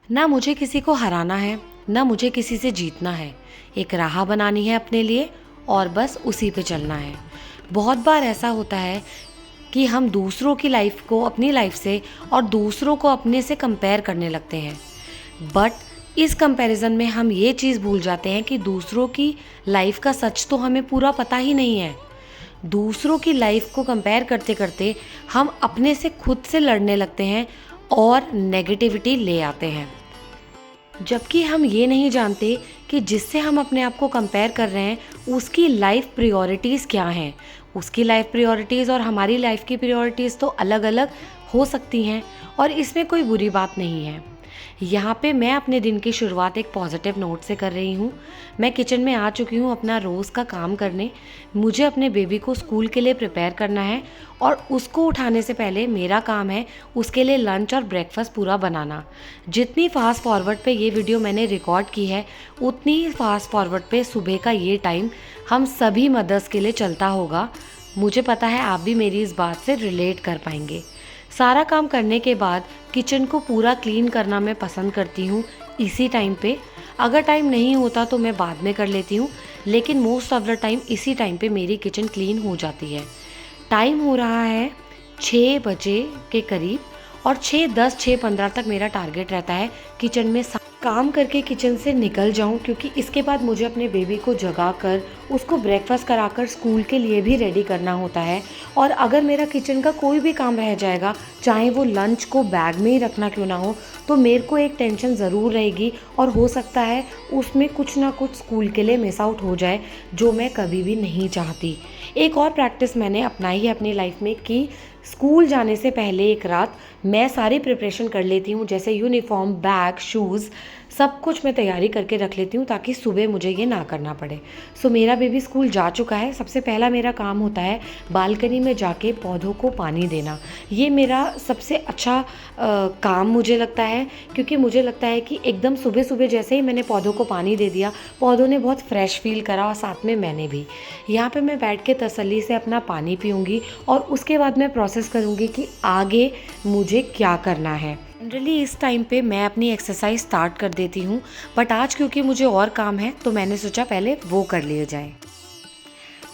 ना मुझे किसी को हराना है, ना मुझे किसी से जीतना है। एक राह बनानी है अपने लिए और बस उसी पे चलना है। बहुत बार ऐसा होता है कि हम दूसरों की लाइफ को अपनी लाइफ से और दूसरों को अपने से कंपेयर करने लगते हैं। बट इस कंपैरिजन में हम ये चीज़ भूल जाते हैं कि दूसरों की लाइफ का सच तो हमें पूरा पता ही नहीं है। दूसरों की लाइफ को कंपेयर करते करते हम अपने से खुद से लड़ने लगते हैं और नेगेटिविटी ले आते हैं, जबकि हम ये नहीं जानते कि जिससे हम अपने आप को कंपेयर कर रहे हैं उसकी लाइफ प्रायोरिटीज़ क्या हैं। उसकी लाइफ प्रायोरिटीज़ और हमारी लाइफ की प्रायोरिटीज़ तो अलग अलग हो सकती हैं और इसमें कोई बुरी बात नहीं है। यहाँ पे मैं अपने दिन की शुरुआत एक पॉजिटिव नोट से कर रही हूँ। मैं किचन में आ चुकी हूँ अपना रोज़ का काम करने। मुझे अपने बेबी को स्कूल के लिए प्रिपेयर करना है और उसको उठाने से पहले मेरा काम है उसके लिए लंच और ब्रेकफास्ट पूरा बनाना। जितनी फास्ट फॉरवर्ड पे ये वीडियो मैंने रिकॉर्ड की है उतनी ही फास्ट फॉरवर्ड पे सुबह का ये टाइम हम सभी मदर्स के लिए चलता होगा। मुझे पता है आप भी मेरी इस बात से रिलेट कर पाएंगे। सारा काम करने के बाद किचन को पूरा क्लीन करना मैं पसंद करती हूँ इसी टाइम पे। अगर टाइम नहीं होता तो मैं बाद में कर लेती हूँ, लेकिन मोस्ट ऑफ द टाइम इसी टाइम पे मेरी किचन क्लीन हो जाती है। टाइम हो रहा है 6 बजे के करीब और 6:10 6:15 तक मेरा टारगेट रहता है किचन में काम करके किचन से निकल जाऊं, क्योंकि इसके बाद मुझे अपने बेबी को जगा कर उसको ब्रेकफास्ट कराकर स्कूल के लिए भी रेडी करना होता है। और अगर मेरा किचन का कोई भी काम रह जाएगा, चाहे वो लंच को बैग में ही रखना क्यों ना हो, तो मेरे को एक टेंशन ज़रूर रहेगी और हो सकता है उसमें कुछ ना कुछ स्कूल के लिए मिस आउट हो जाए, जो मैं कभी भी नहीं चाहती। एक और प्रैक्टिस मैंने अपनाई है अपनी लाइफ में कि स्कूल जाने से पहले एक रात मैं सारी प्रिपरेशन कर लेती हूँ, जैसे यूनिफॉर्म, बैग, शूज़, सब कुछ मैं तैयारी करके रख लेती हूँ ताकि सुबह मुझे ये ना करना पड़े। सो मेरा बेबी स्कूल जा चुका है। सबसे पहला मेरा काम होता है बालकनी में जाके पौधों को पानी देना। ये मेरा सबसे अच्छा काम मुझे लगता है, क्योंकि मुझे लगता है कि एकदम सुबह सुबह जैसे ही मैंने पौधों को पानी दे दिया, पौधों ने बहुत फ्रेश फील करा और साथ में मैंने भी। यहाँ पे मैं बैठ के तसल्ली से अपना पानी पीऊँगी और उसके बाद मैं प्रोसेस करूँगी कि आगे मुझे क्या करना है। जनरली इस टाइम पे मैं अपनी एक्सरसाइज स्टार्ट कर देती हूँ, बट आज क्योंकि मुझे और काम है तो मैंने सोचा पहले वो कर लिया जाए।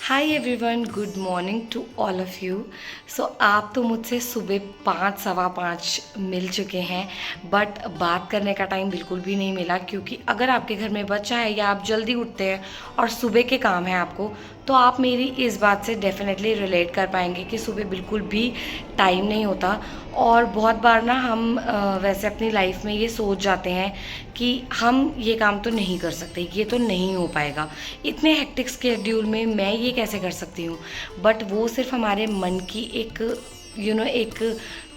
Hi everyone, good morning to all of you. So आप तो मुझसे सुबह 5 सवा 5 मिल चुके हैं, बट बात करने का टाइम बिल्कुल भी नहीं मिला, क्योंकि अगर आपके घर में बच्चा है या आप जल्दी उठते हैं और सुबह के काम है आपको, तो आप मेरी इस बात से डेफिनेटली रिलेट कर पाएंगे कि सुबह बिल्कुल भी टाइम नहीं होता। और बहुत बार ना हम वैसे अपनी लाइफ में ये सोच जाते हैं कि हम ये काम तो नहीं कर सकते, ये तो नहीं हो पाएगा, इतने हेक्टिक स्केड्यूल में मैं ये कैसे कर सकती हूँ। बट वो सिर्फ हमारे मन की एक एक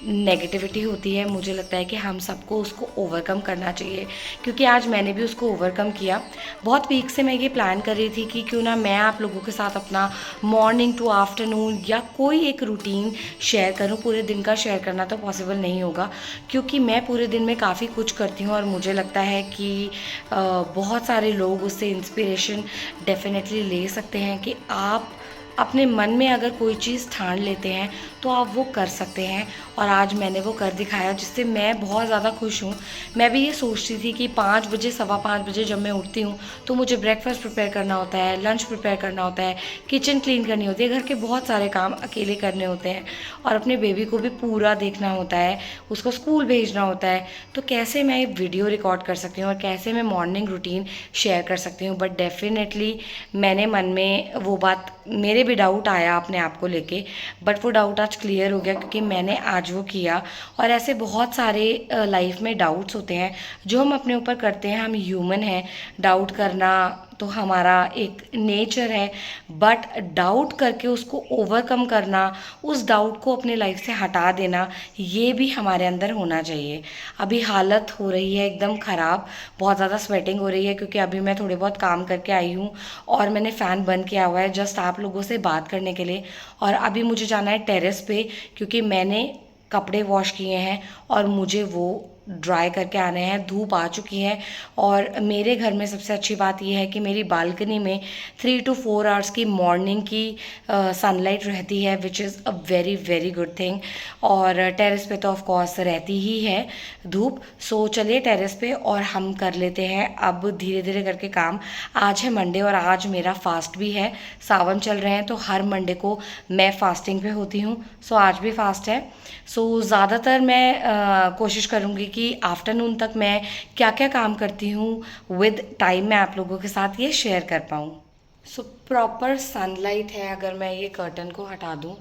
नेगेटिविटी होती है। मुझे लगता है कि हम सबको उसको ओवरकम करना चाहिए, क्योंकि आज मैंने भी उसको ओवरकम किया। बहुत वीक से मैं ये प्लान कर रही थी कि क्यों ना मैं आप लोगों के साथ अपना मॉर्निंग टू आफ्टरनून या कोई एक रूटीन शेयर करूं। पूरे दिन का शेयर करना तो पॉसिबल नहीं होगा, क्योंकि मैं पूरे दिन में काफ़ी कुछ करती हूँ और मुझे लगता है कि बहुत सारे लोग उससे इंस्पिरेशन डेफिनेटली ले सकते हैं कि आप अपने मन में अगर कोई चीज़ ठान लेते हैं तो आप वो कर सकते हैं। और आज मैंने वो कर दिखाया, जिससे मैं बहुत ज़्यादा खुश हूँ। मैं भी ये सोचती थी कि 5 बजे सवा 5 बजे जब मैं उठती हूँ तो मुझे ब्रेकफास्ट प्रिपेयर करना होता है, लंच प्रिपेयर करना होता है, किचन क्लीन करनी होती है, घर के बहुत सारे काम अकेले करने होते हैं और अपने बेबी को भी पूरा देखना होता है, उसको स्कूल भेजना होता है। तो कैसे मैं वीडियो रिकॉर्ड कर सकती हूँ और कैसे मैं मॉर्निंग रूटीन शेयर कर सकती हूँ। बट डेफिनेटली मैंने मन में वो बात, मेरे भी डाउट आया अपने आप को लेके, बट वो डाउट आज क्लियर हो गया क्योंकि मैंने आज वो किया। और ऐसे बहुत सारे लाइफ में डाउट्स होते हैं जो हम अपने ऊपर करते हैं। हम ह्यूमन हैं, डाउट करना तो हमारा एक नेचर है, बट डाउट करके उसको ओवरकम करना, उस डाउट को अपने लाइफ से हटा देना, ये भी हमारे अंदर होना चाहिए। अभी हालत हो रही है एकदम ख़राब, बहुत ज़्यादा स्वेटिंग हो रही है क्योंकि अभी मैं थोड़े बहुत काम करके आई हूँ और मैंने फ़ैन बंद किया हुआ है जस्ट आप लोगों से बात करने के लिए। और अभी मुझे जाना है टेरेस पे, क्योंकि मैंने कपड़े वॉश किए हैं और मुझे वो ड्राई करके आने हैं। धूप आ चुकी है और मेरे घर में सबसे अच्छी बात यह है कि मेरी बालकनी में 3 to 4 आवर्स की मॉर्निंग की सनलाइट रहती है, which is a very very good thing. और टेरेस पे तो ऑफ कोर्स रहती ही है धूप। सो चलिए टेरेस पे और हम कर लेते हैं अब धीरे धीरे करके काम। आज है मंडे और आज मेरा फास्ट भी है। सावन चल रहे हैं तो हर मंडे को मैं फास्टिंग पे होती हूँ। सो आज भी फास्ट है। सो ज़्यादातर मैं कोशिश करूँगी कि आफ्टरनून तक मैं क्या क्या काम करती हूँ विद टाइम मैं आप लोगों के साथ ये शेयर कर पाऊँ। सो प्रॉपर सनलाइट है। अगर मैं ये कर्टन को हटा दूँ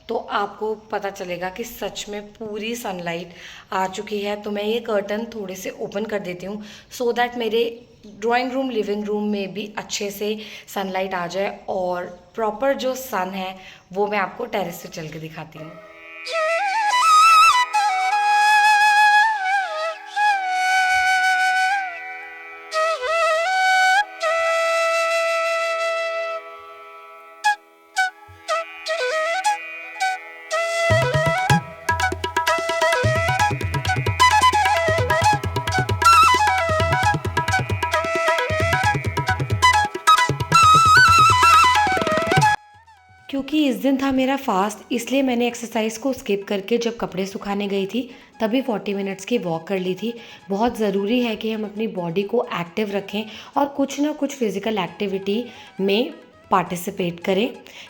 तो आपको पता चलेगा कि सच में पूरी सनलाइट आ चुकी है। तो मैं ये कर्टन थोड़े से ओपन कर देती हूँ सो दैट मेरे ड्राइंग रूम लिविंग रूम में भी अच्छे से सनलाइट आ जाए और प्रॉपर जो सन है वो मैं आपको टेरेस से चल के दिखाती हूँ। क्योंकि इस दिन था मेरा फास्ट, इसलिए मैंने एक्सरसाइज को स्किप करके जब कपड़े सुखाने गई थी तभी 40 मिनट्स की वॉक कर ली थी। बहुत ज़रूरी है कि हम अपनी बॉडी को एक्टिव रखें और कुछ ना कुछ फिज़िकल एक्टिविटी में पार्टिसिपेट करें।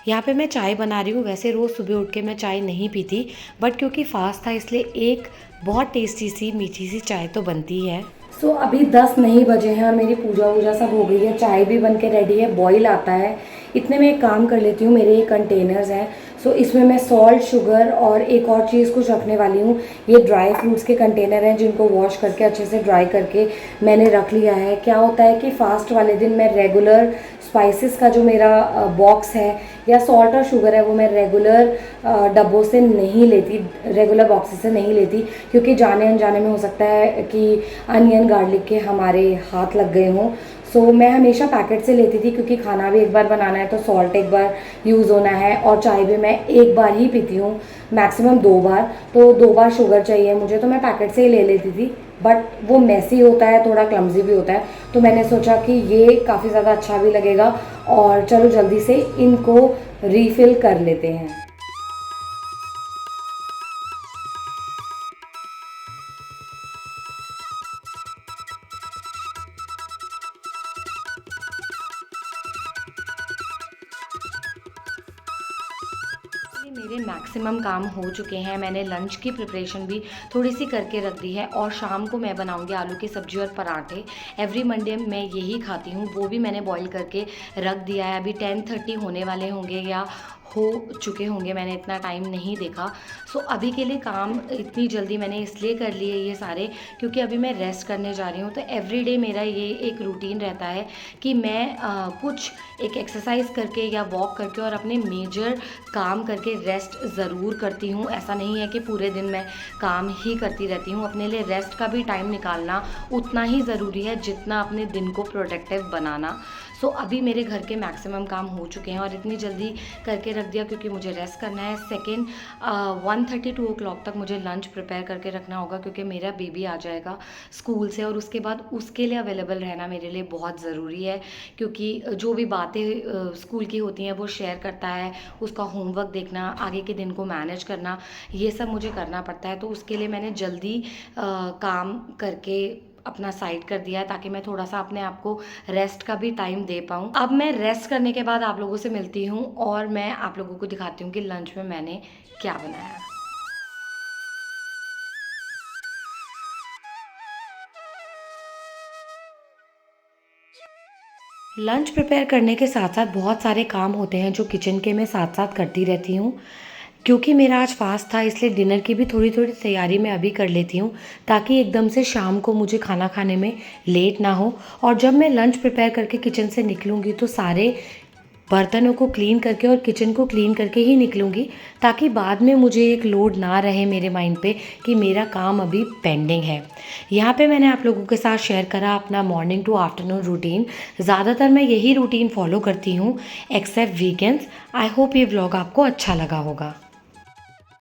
यहाँ पे मैं चाय बना रही हूँ। वैसे रोज़ सुबह उठ के मैं चाय नहीं पीती, बट क्योंकि फास्ट था इसलिए एक बहुत टेस्टी सी मीठी सी चाय तो बनती है। सो अभी 10 नहीं बजे हैं और मेरी पूजा वूजा सब हो गई है। चाय भी बन के रेडी है, बॉईल आता है। इतने में एक काम कर लेती हूँ, मेरे ये कंटेनर्स हैं। सो इसमें मैं सॉल्ट, शुगर और एक और चीज़ कुछ रखने वाली हूँ। ये ड्राई फ्रूट्स के कंटेनर हैं जिनको वॉश करके अच्छे से ड्राई करके मैंने रख लिया है। क्या होता है कि फ़ास्ट वाले दिन मैं रेगुलर स्पाइसेस का जो मेरा बॉक्स है या सॉल्ट और शुगर है वो मैं रेगुलर डब्बों से नहीं लेती, रेगुलर बॉक्सेस से नहीं लेती, क्योंकि जाने अनजाने में हो सकता है कि अनियन गार्लिक के हमारे हाथ लग गए हों। सो मैं हमेशा पैकेट से लेती थी क्योंकि खाना भी एक बार बनाना है तो सॉल्ट एक बार यूज़ होना है और चाय भी मैं एक बार ही पीती हूँ, मैक्सिमम 2 बार। तो 2 बार शुगर चाहिए मुझे, तो मैं पैकेट से ही ले लेती थी। बट वो मेसी होता है, थोड़ा क्लमजी भी होता है, तो मैंने सोचा कि ये काफ़ी ज़्यादा अच्छा भी लगेगा और चलो जल्दी से इनको रीफ़िल कर लेते हैं। मेरे मैक्सिमम काम हो चुके हैं। मैंने लंच की प्रिपरेशन भी थोड़ी सी करके रख दी है और शाम को मैं बनाऊंगी आलू की सब्ज़ी और पराठे। एवरी मंडे मैं यही खाती हूँ, वो भी मैंने बॉईल करके रख दिया है। अभी 10:30 होने वाले होंगे या हो चुके होंगे, मैंने इतना टाइम नहीं देखा। सो अभी के लिए काम इतनी जल्दी मैंने इसलिए कर लिए ये सारे क्योंकि अभी मैं रेस्ट करने जा रही हूँ। तो एवरीडे मेरा ये एक रूटीन रहता है कि मैं कुछ एक एक्सरसाइज करके या वॉक करके और अपने मेजर काम करके रेस्ट ज़रूर करती हूँ। ऐसा नहीं है कि पूरे दिन मैं काम ही करती रहती हूँ। अपने लिए रेस्ट का भी टाइम निकालना उतना ही ज़रूरी है जितना अपने दिन को प्रोडक्टिव बनाना। सो अभी मेरे घर के मैक्सिमम काम हो चुके हैं और इतनी जल्दी करके रख दिया क्योंकि मुझे रेस्ट करना है। सेकेंड 1:30 2 o'clock तक मुझे लंच प्रिपेयर करके रखना होगा क्योंकि मेरा बेबी आ जाएगा स्कूल से और उसके बाद उसके लिए अवेलेबल रहना मेरे लिए बहुत ज़रूरी है, क्योंकि जो भी बातें स्कूल की होती हैं वो शेयर करता है, उसका होमवर्क देखना, आगे के दिन को मैनेज करना, ये सब मुझे करना पड़ता है। तो उसके लिए मैंने जल्दी काम करके अपना साइड कर दिया है ताकि मैं थोड़ा सा अपने आप को रेस्ट का भी टाइम दे पाऊँ। अब मैं रेस्ट करने के बाद आप लोगों से मिलती हूँ और मैं आप लोगों को दिखाती हूँ कि लंच में मैंने क्या बनाया। लंच प्रिपेयर करने के साथ साथ बहुत सारे काम होते हैं जो किचन के मैं साथ साथ करती रहती हूँ। क्योंकि मेरा आज फास्ट था इसलिए डिनर की भी थोड़ी थोड़ी तैयारी मैं अभी कर लेती हूँ ताकि एकदम से शाम को मुझे खाना खाने में लेट ना हो। और जब मैं लंच प्रिपेयर करके किचन से निकलूँगी तो सारे बर्तनों को क्लीन करके और किचन को क्लीन करके ही निकलूँगी ताकि बाद में मुझे एक लोड ना रहे मेरे माइंड पे कि मेरा काम अभी पेंडिंग है। यहाँ पे मैंने आप लोगों के साथ शेयर करा अपना मॉर्निंग टू आफ्टरनून रूटीन। ज़्यादातर मैं यही रूटीन फॉलो करती हूँ एक्सेप्ट वीकेंड्स। आई होप ये व्लॉग आपको अच्छा लगा होगा।